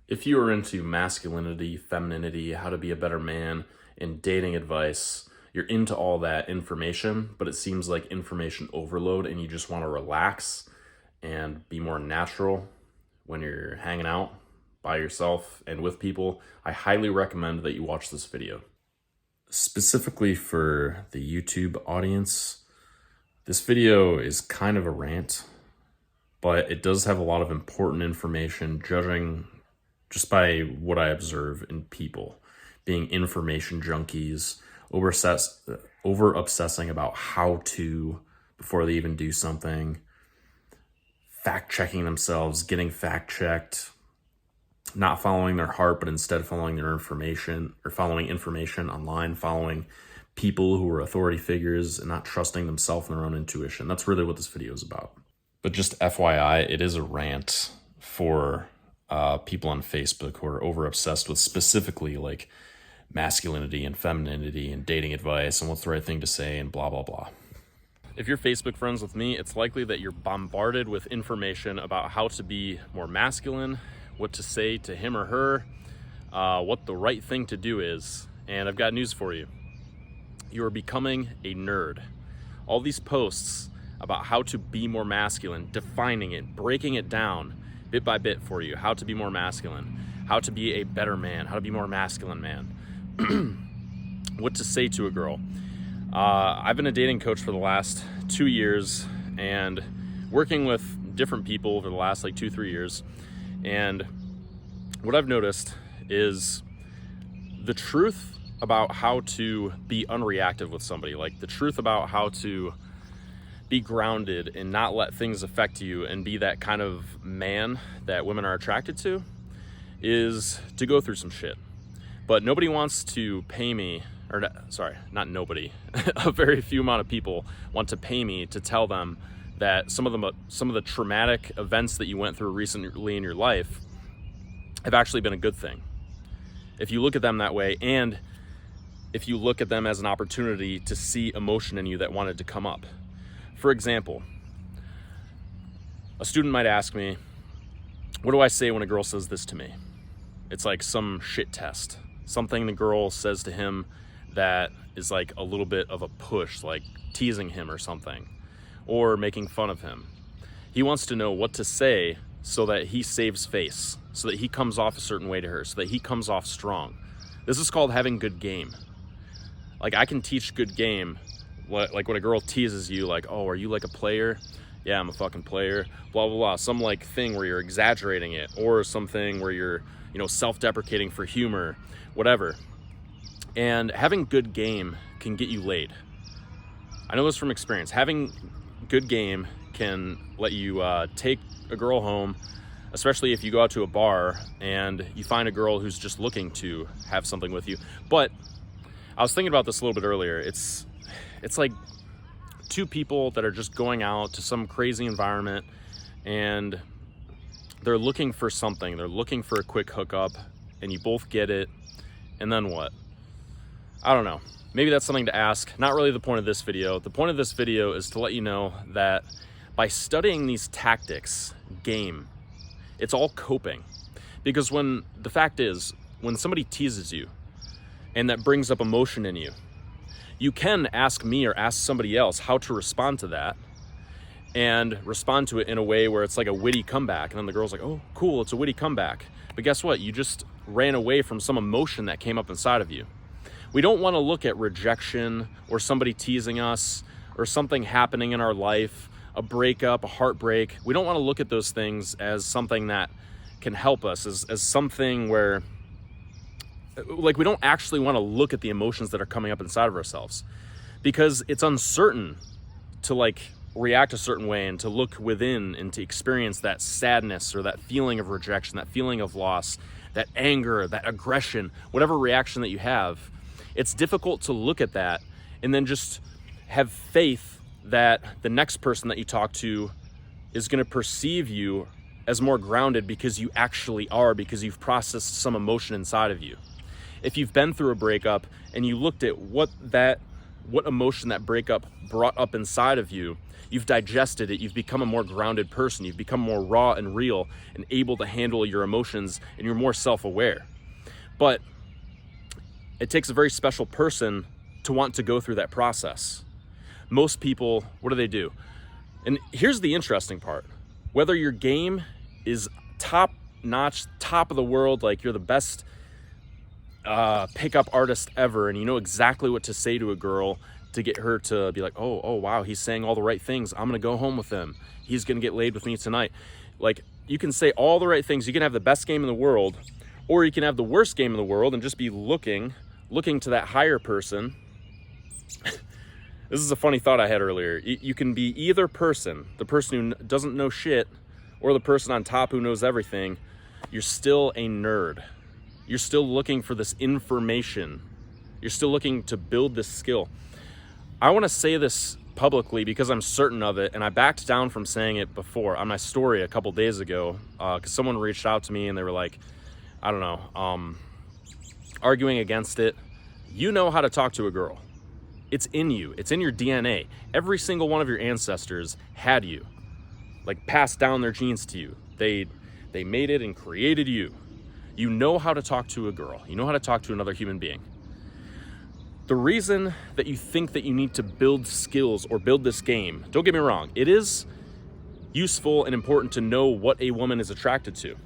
If you are into masculinity, femininity, how to be a better man, and dating advice, you're into all that information, but it seems like information overload and you just want to relax and be more natural when you're hanging out by yourself and with people, I highly recommend that you watch this video. Specifically for the YouTube audience, this video is kind of a rant, but it does have a lot of important information, judging just by what I observe in people being information junkies, over obsessing about how to before they even do something, fact checking themselves, getting fact checked, not following their heart, but instead following their information, or following information online, following people who are authority figures and not trusting themselves and their own intuition. That's really what this video is about. But just FYI, it is a rant for people on Facebook who are over obsessed with specifically like masculinity and femininity and dating advice and what's the right thing to say and blah, blah, blah. If you're Facebook friends with me, it's likely that you're bombarded with information about how to be more masculine, what to say to him or her, what the right thing to do is. And I've got news for you. You are becoming a nerd. All these posts about how to be more masculine, defining it, breaking it down bit by bit for you, how to be more masculine, how to be a better man, how to be more masculine man, what to say to a girl. I've been a dating coach for the last 2 years and working with different people over the last like 2-3 years. And what I've noticed is the truth about how to be unreactive with somebody, like the truth about how to be grounded and not let things affect you and be that kind of man that women are attracted to, is to go through some shit. But nobody wants to pay me, or not nobody, a very few amount of people want to pay me to tell them that some of the traumatic events that you went through recently in your life have actually been a good thing. If you look at them that way, and if you look at them as an opportunity to see emotion in you that wanted to come up. For example, a student might ask me, what do I say when a girl says this to me? It's like some shit test. Something the girl says to him that is like a little bit of a push, like teasing him or something, or making fun of him. He wants to know what to say so that he saves face, so that he comes off a certain way to her, so that he comes off strong. This is called having good game. Like, I can teach good game. Like when a girl teases you, like, oh, are you like a player? Yeah, I'm a fucking player, blah, blah, blah. Some like thing where you're exaggerating it, or something where you're, self-deprecating for humor, whatever. And having good game can get you laid. I know this from experience. Having good game can let you take a girl home, especially if you go out to a bar and you find a girl who's just looking to have something with you. But I was thinking about this a little bit earlier. It's like two people that are just going out to some crazy environment and they're looking for something. They're looking for a quick hookup and you both get it. And then what? I don't know. Maybe that's something to ask. Not really the point of this video. The point of this video is to let you know that by studying these tactics, game, it's all coping. Because the fact is, when somebody teases you and that brings up emotion in you, you can ask me or ask somebody else how to respond to that and respond to it in a way where it's like a witty comeback. And then the girl's like, oh, cool, it's a witty comeback. But guess what? You just ran away from some emotion that came up inside of you. We don't want to look at rejection or somebody teasing us or something happening in our life, a breakup, a heartbreak. We don't want to look at those things as something that can help us, as something where, like, we don't actually want to look at the emotions that are coming up inside of ourselves, because it's uncertain to like react a certain way and to look within and to experience that sadness or that feeling of rejection, that feeling of loss, that anger, that aggression, whatever reaction that you have. It's difficult to look at that and then just have faith that the next person that you talk to is going to perceive you as more grounded because you actually are, because you've processed some emotion inside of you. If you've been through a breakup and you looked at what that what emotion that breakup brought up inside of you. You've digested it. You've become a more grounded person. You've become more raw and real and able to handle your emotions, and you're more self-aware. But it takes a very special person to want to go through that process. Most people, what do? And here's the interesting part. Whether your game is top notch, top of the world, like you're the best pickup artist ever, and you know exactly what to say to a girl to get her to be like, oh wow, he's saying all the right things. I'm gonna go home with him. He's gonna get laid with me tonight. Like, you can say all the right things. You can have the best game in the world, or you can have the worst game in the world and just be looking to that higher person. This is a funny thought I had earlier. You can be either person, the person who doesn't know shit, or the person on top who knows everything. You're still a nerd. You're still looking for this information. You're still looking to build this skill. I want to say this publicly because I'm certain of it, and I backed down from saying it before on my story a couple days ago, because someone reached out to me and they were like, I don't know, arguing against it. You know how to talk to a girl. It's in you. It's in your DNA. Every single one of your ancestors had you, like passed down their genes to you. They made it and created you. You know how to talk to a girl. You know how to talk to another human being. The reason that you think that you need to build skills or build this game, don't get me wrong, it is useful and important to know what a woman is attracted to.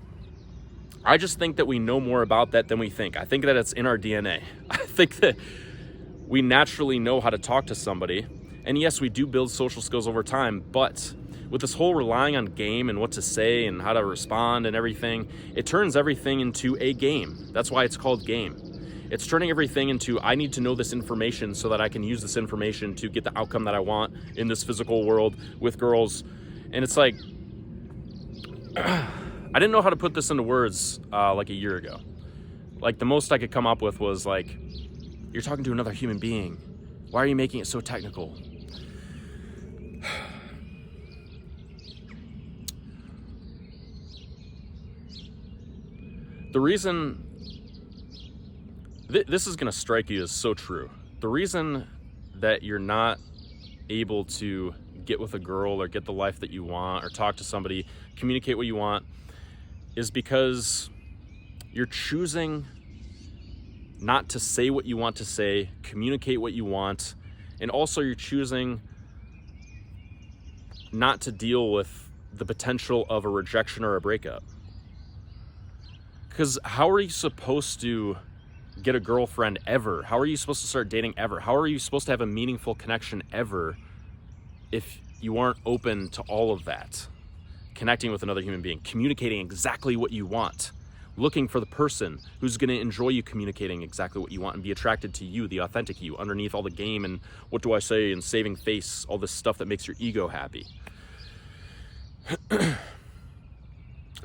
I just think that we know more about that than we think. I think that it's in our DNA. I think that we naturally know how to talk to somebody. And yes, we do build social skills over time, but with this whole relying on game and what to say and how to respond and everything, it turns everything into a game. That's why it's called game. It's turning everything into, I need to know this information so that I can use this information to get the outcome that I want in this physical world with girls. And it's like, I didn't know how to put this into words like a year ago. Like, the most I could come up with was like, you're talking to another human being. Why are you making it so technical? The reason, this is gonna strike you as so true. The reason that you're not able to get with a girl or get the life that you want or talk to somebody, communicate what you want, is because you're choosing not to say what you want to say, communicate what you want, and also you're choosing not to deal with the potential of a rejection or a breakup. Because how are you supposed to get a girlfriend ever? How are you supposed to start dating ever? How are you supposed to have a meaningful connection ever if you aren't open to all of that? Connecting with another human being, communicating exactly what you want, looking for the person who's going to enjoy you communicating exactly what you want and be attracted to you, the authentic you, underneath all the game and what do I say and saving face, all this stuff that makes your ego happy.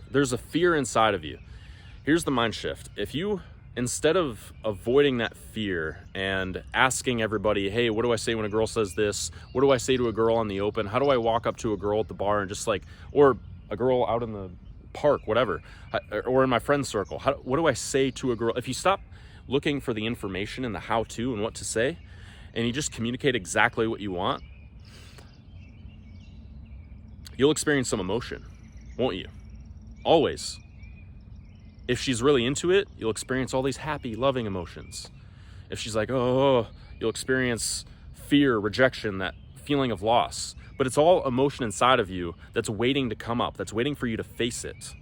There's a fear inside of you. Here's the mind shift. If you, instead of avoiding that fear and asking everybody, hey, what do I say when a girl says this? What do I say to a girl on the open? How do I walk up to a girl at the bar and just like, or a girl out in the park, whatever, or in my friend circle, what do I say to a girl? If you stop looking for the information and the how-to and what to say, and you just communicate exactly what you want, you'll experience some emotion, won't you? Always. If she's really into it, you'll experience all these happy, loving emotions. If she's like, oh, you'll experience fear, rejection, that feeling of loss. But it's all emotion inside of you that's waiting to come up, that's waiting for you to face it.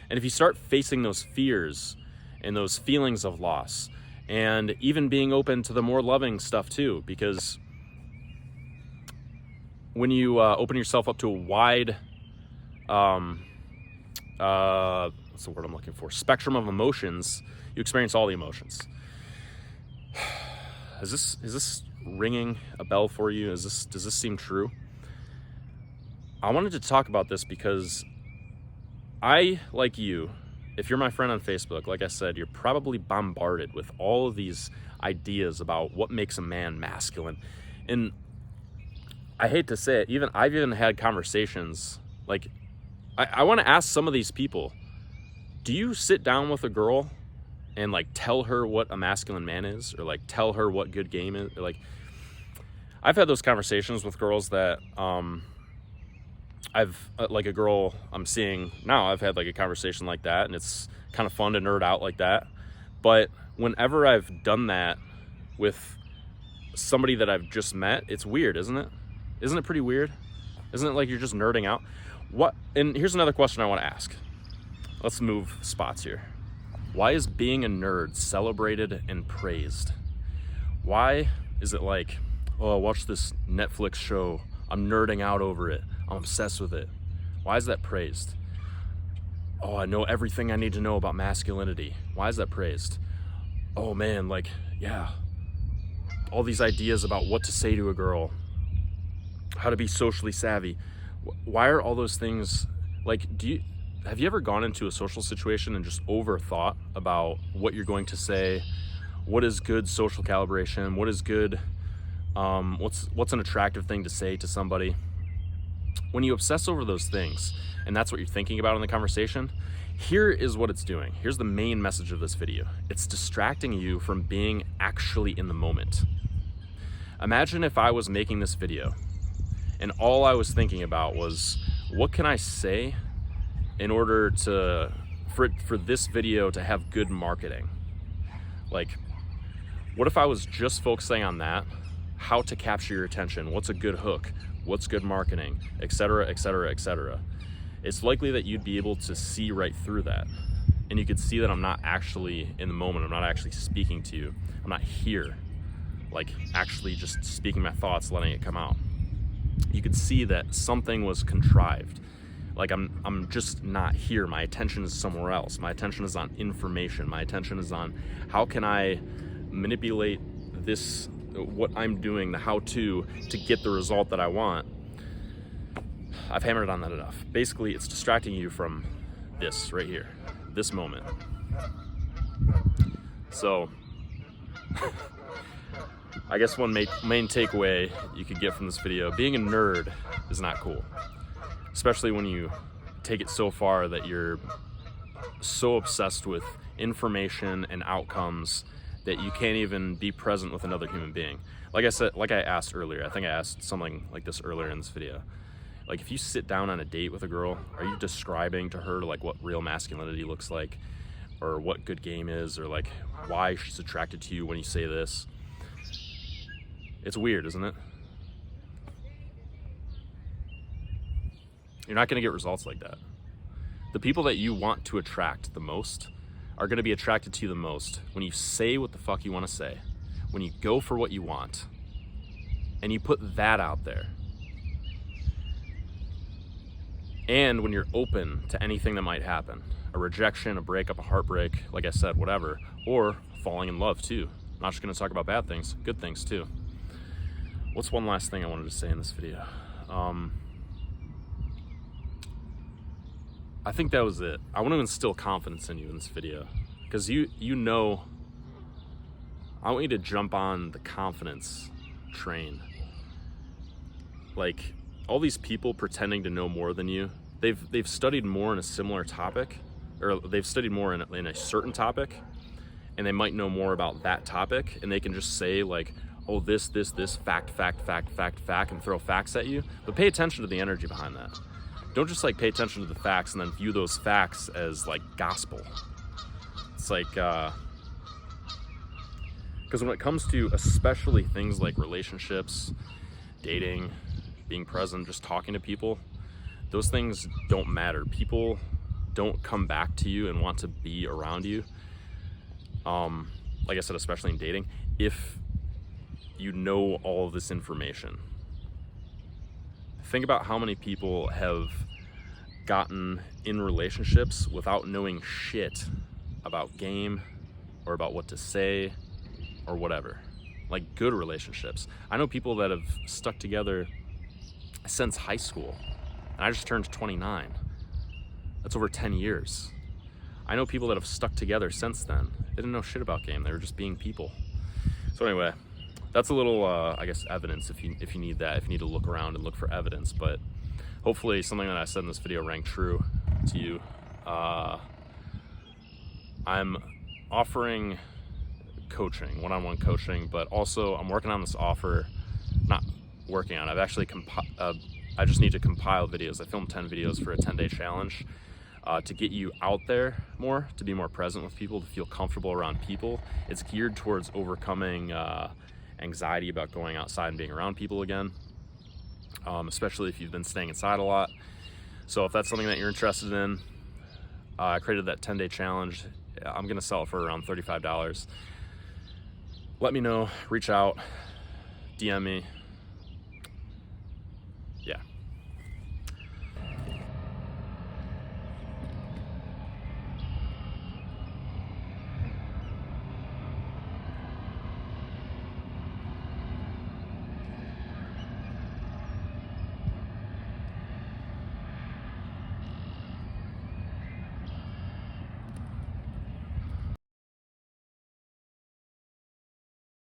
And if you start facing those fears and those feelings of loss, and even being open to the more loving stuff too, because when you open yourself up to a wide, what's the word I'm looking for? Spectrum of emotions, you experience all the emotions. Is this ringing a bell for you? Does this seem true? I wanted to talk about this because I, like you, if you're my friend on Facebook, like I said, you're probably bombarded with all of these ideas about what makes a man masculine. And I hate to say it, I've even had conversations, like, I want to ask some of these people, do you sit down with a girl and like tell her what a masculine man is, or like tell her what good game is? Or like, I've had those conversations with girls that I've like a girl I'm seeing now, I've had like a conversation like that, and it's kind of fun to nerd out like that. But whenever I've done that with somebody that I've just met, it's weird, isn't it? Isn't it pretty weird? Isn't it like you're just nerding out? What? And here's another question I want to ask. Let's move spots here. Why is being a nerd celebrated and praised? Why is it like, oh, watch this Netflix show, I'm nerding out over it, I'm obsessed with it? Why is that praised? Oh, I know everything I need to know about masculinity. Why is that praised? Oh man, like, yeah, all these ideas about what to say to a girl, how to be socially savvy. Why are all those things, like, have you ever gone into a social situation and just overthought about what you're going to say? What is good social calibration? What is good, what's an attractive thing to say to somebody? When you obsess over those things, and that's what you're thinking about in the conversation, here is what it's doing. Here's the main message of this video. It's distracting you from being actually in the moment. Imagine if I was making this video and all I was thinking about was, what can I say in order to, for this video to have good marketing? Like, what if I was just focusing on that? How to capture your attention? What's a good hook? What's good marketing? Etc., etc., etc. It's likely that you'd be able to see right through that. And you could see that I'm not actually in the moment. I'm not actually speaking to you. I'm not here, like actually just speaking my thoughts, letting it come out. You could see that something was contrived. Like I'm just not here. My attention is somewhere else. My attention is on information. My attention is on how can I manipulate this, what I'm doing, the how-to get the result that I want. I've hammered on that enough. Basically, it's distracting you from this right here, this moment. So, I guess one main takeaway you could get from this video, being a nerd is not cool. Especially when you take it so far that you're so obsessed with information and outcomes that you can't even be present with another human being. Like I said, like I asked earlier, I think I asked something like this earlier in this video. Like, if you sit down on a date with a girl, are you describing to her like what real masculinity looks like, or what good game is, or like why she's attracted to you when you say this? It's weird, isn't it? You're not gonna get results like that. The people that you want to attract the most are gonna be attracted to you the most when you say what the fuck you wanna say, when you go for what you want, and you put that out there. And when you're open to anything that might happen, a rejection, a breakup, a heartbreak, like I said, whatever, or falling in love too. I'm not just gonna talk about bad things, good things too. What's one last thing I wanted to say in this video? I think that was it. I want to instill confidence in you in this video, because you know, I want you to jump on the confidence train. Like, all these people pretending to know more than you, they've studied more in a similar topic, or they've studied more in a certain topic, and they might know more about that topic, and they can just say like, oh, this, fact, and throw facts at you. But pay attention to the energy behind that. Don't just like pay attention to the facts and then view those facts as like gospel. It's like, because when it comes to especially things like relationships, dating, being present, just talking to people, those things don't matter. People don't come back to you and want to be around you. Like I said, especially in dating, if you know all of this information. Think about how many people have gotten in relationships without knowing shit about game or about what to say or whatever. Like, good relationships. I know people that have stuck together since high school, and I just turned 29. That's over 10 years. I know people that have stuck together since then. They didn't know shit about game. They were just being people. So anyway, that's a little, I guess, evidence if you need that, if you need to look around and look for evidence. But hopefully something that I said in this video rang true to you. I'm offering coaching, one-on-one coaching, but also I'm working on this offer not working on. I've actually I just need to compile videos. I filmed 10 videos for a 10-day challenge to get you out there more, to be more present with people, to feel comfortable around people. It's geared towards overcoming anxiety about going outside and being around people again, especially if you've been staying inside a lot. So if that's something that you're interested in, I created that 10-day challenge. I'm gonna sell it for around $35. Let me know, reach out, DM me.